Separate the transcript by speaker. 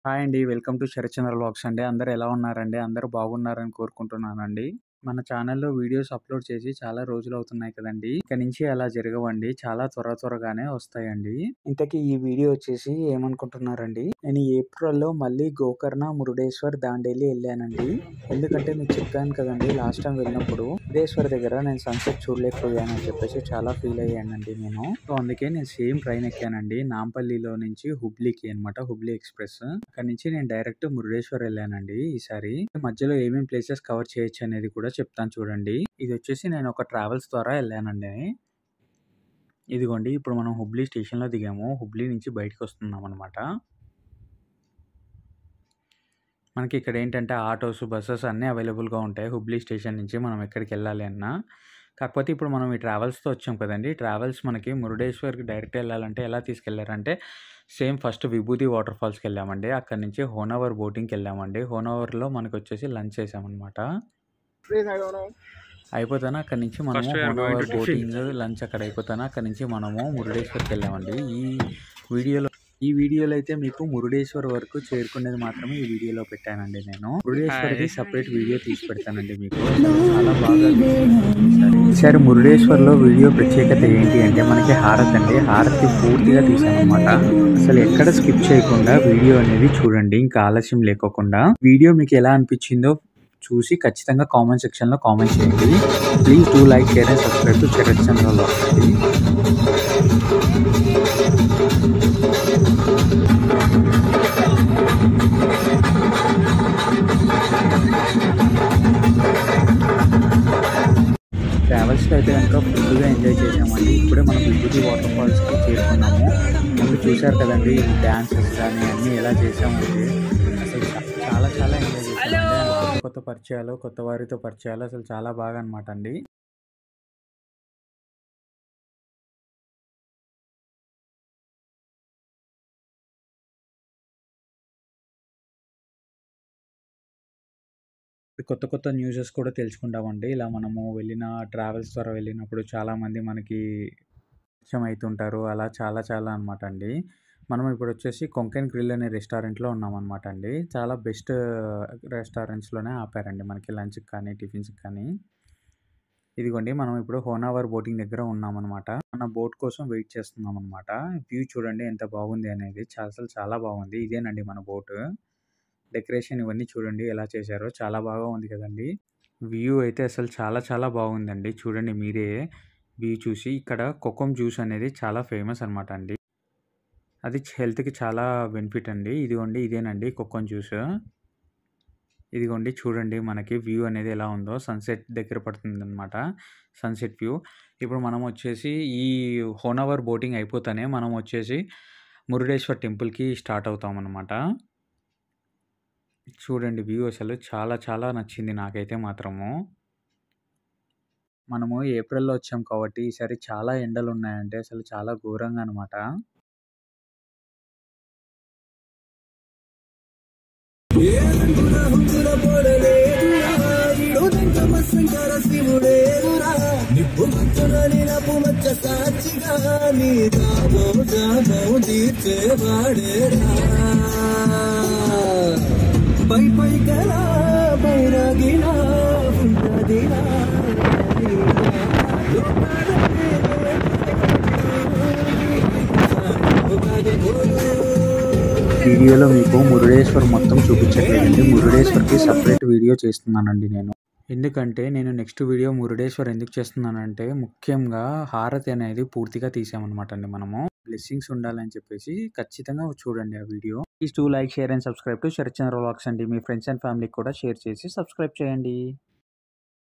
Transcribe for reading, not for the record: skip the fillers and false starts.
Speaker 1: Hi అండి. Welcome to Sarathchandra vlogs అండి. అందరూ ఎలా ఉన్నారండి? అందరూ బాగున్నారని కోరుకుంటున్నానండి. మన ఛానల్‌లో వీడియోస్ అప్‌లోడ్ చేసి చాలా రోజులవుతున్నాయి కదండీ! ఇక నుంచి అలా జరగవండి. చాలా త్వరగానే వస్తాయండి. ఇంతకీ ఈ వీడియో వచ్చేసి ఏమనుకుంటున్నారండి? నేను ఏప్రిల్‌లో మళ్ళీ గోకర్ణ, మురుడేశ్వర్, దాండేలి ఎళ్ళానండి. ఎందుకంటే మీకు చెప్పాను కదండీ! లాస్ట్ టైమ్ వెళ్ళినప్పుడు మురుడేశ్వర్ దగ్గర నేను సన్‌సెట్ చూడలేకపోయానని చెప్పేసి చాలా ఫీల్ అయ్యానండి నేను. సో, అందుకే నేను సేమ్ ట్రైన్ ఎక్కానండి. నాంపల్లిలో నుంచి హుబ్లీకి అనమాట. హుబ్లీ ఎక్స్‌ప్రెస్. అక్కడి నుంచి నేను డైరెక్ట్ మురుడేశ్వర్ ఎళ్ళానండి ఈసారి. మధ్యలో ఏమేం ప్లేసెస్ కవర్ చేయొచ్చు అనేది కూడా చెప్తాను చూడండి. ఇదొచ్చేసి నేను ఒక ట్రావెల్స్ ద్వారా ఎళ్ళానండి. ఇదిగోండి ఇప్పుడు మనం హుబ్లీ స్టేషన్‌లో దిగాము. హుబ్లీ నుంచి బయటికొస్తున్నామనమాట. మనకి ఇక్కడేంటంటే ఆటోస్, బసెస్ అన్నీ అవైలబుల్‌గా ఉంటాయి. హుబ్లీ స్టేషన్ నుంచి మనం ఎక్కడికెళ్ళాలి అన్నా. కాకపోతే ఇప్పుడు మనం ఈ ట్రావెల్స్‌తో వచ్చాం కదండీ! ట్రావెల్స్ మనకి మురుడేశ్వర్‌కి డైరెక్ట్ ఎళ్ళాలంటే ఎలా తీసుకెళ్లారంటే సేమ్ ఫస్ట్ విభూతి వాటర్ ఫాల్స్‌కెళ్ళామండి. అక్కడి నుంచి హోనవర్ బోటింగ్‌కెళ్ళామండి. హోనవర్‌లో మనకొచ్చేసి లంచ్ చేశామనమాట. అయిపోతానే అక్కడి నుంచి మనము
Speaker 2: First we are going
Speaker 1: హోనవర్
Speaker 2: to tiffin.
Speaker 1: Boating, lunch అక్కడ అయిపోతానే అక్కడి నుంచి మనము మురుడేశ్వర్‌కెళ్ళామండి. ఈ వీడియోలో అయితే మీకు మురుడేశ్వర్ వరకు చేరుకునేది మాత్రమే ఈ వీడియోలో పెట్టానండి నేను. మురుడేశ్వర్‌ది
Speaker 2: Hi.
Speaker 1: సెపరేట్ వీడియో తీసి పెడతానండి మీకు. చాలా బాగా ఈసారి మురుడేశ్వర్‌లో వీడియో ప్రత్యేకత ఏంటి అంటే మనకి హారతి అండి. హారతి పూర్తిగా తీసామనమాట. అసలు ఎక్కడ స్కిప్ చేయకుండా వీడియో అనేది చూడండి. ఇంకా ఆలస్యం లేకోకుండా. వీడియో మీకు ఎలా అనిపించిందో చూసి ఖచ్చితంగా కామెంట్ సెక్షన్‌లో కామెంట్ చేయండి. Please do like, share and subscribe to Sharath Chandra vlogs అండి. ట్రావెల్స్‌లో అయితే గనుక ఫుల్‌గా ఎంజాయ్ చేసామండి. ఇప్పుడే మనం విభూతి వాటర్ ఫాల్స్‌కి చేరుకున్నాము. ముందు చూసారు కదండీ డాన్సెస్ గాని అన్నీ ఎలా చేసామంటే అసలు చాలా ఎంజాయ్ చేసామండి. కొత్త పరిచయాలు, కొత్త వారితో పరిచయాలు అసలు చాలా బాగా అనమాట అండి. కొత్త న్యూసెస్ కూడా తెలుసుకుంటామండి. ఇలా మనము వెళ్ళిన ట్రావెల్స్ ద్వారా వెళ్ళినప్పుడు చాలామంది మనకి పరిచయం అయితుంటారు. అలా చాలా అనమాట అండి. మనం ఇప్పుడొచ్చేసి కొంకన్ గ్రిల్ అనే రెస్టారెంట్‌లో ఉన్నామనమాట అండి. చాలా బెస్ట్ రెస్టారెంట్స్‌లోనే ఆపారండి మనకి లంచ్‌కి కానీ, టిఫిన్స్‌కి కానీ. ఇదిగోండి మనం ఇప్పుడు హోనావర్ బోటింగ్ దగ్గర ఉన్నామనమాట. మన బోట్ కోసం వెయిట్ చేస్తున్నామనమాట. వ్యూ చూడండి ఎంత బాగుంది అనేది. అసలు చాలా బాగుంది. ఇదేనండి మన బోటు. డెకరేషన్ ఇవన్నీ చూడండి ఎలా చేశారో చాలా బాగా ఉంది కదండీ! వ్యూ అయితే అసలు చాలా బాగుందండి. చూడండి మీరే వ్యూ చూసి. ఇక్కడ కోకం జ్యూస్ అనేది చాలా ఫేమస్ అనమాట అండి. అది హెల్త్‌కి చాలా బెనిఫిట్ అండి. ఇదిగోండి ఇదేనండి కోకం జ్యూస్. ఇదిగోండి చూడండి మనకి వ్యూ అనేది ఎలా ఉందో. సన్‌సెట్ దగ్గర పడుతుందనమాట. Sunset view. ఇప్పుడు మనం వచ్చేసి ఈ హోనవర్ బోటింగ్ అయిపోతానే మనం వచ్చేసి మురుడేశ్వర్ టెంపుల్‌కి స్టార్ట్ అవుతామనమాట. చూడండి వ్యూ అసలు చాలా నచ్చింది నాకైతే మాత్రము. మనము ఏప్రిల్‌లో వచ్చాం కాబట్టి ఈసారి చాలా ఎండలున్నాయండి. అసలు చాలా ఘోరంగా అనమాట.
Speaker 3: పై కలా బైరాగిలా ఉన్నదిలా
Speaker 1: వీడియోలో మీకు మురుడేశ్వర్ మొత్తం చూపించట్లేదండి. మురుడేశ్వర్‌కి సెపరేట్ వీడియో చేస్తున్నానండి నేను. ఎందుకంటే నేను నెక్స్ట్ వీడియో మురుడేశ్వర్ ఎందుకు చేస్తున్నానంటే ముఖ్యంగా హారతి అనేది పూర్తిగా తీసామనమాట అండి మనము. బ్లెస్సింగ్స్ ఉండాలని చెప్పేసి ఖచ్చితంగా చూడండి ఆ video. Please do like, share and subscribe to Sharath Chandra vlogs అండి. మీ ఫ్రెండ్స్ అండ్ ఫ్యామిలీకి కూడా షేర్ చేసి సబ్స్క్రైబ్ చేయండి.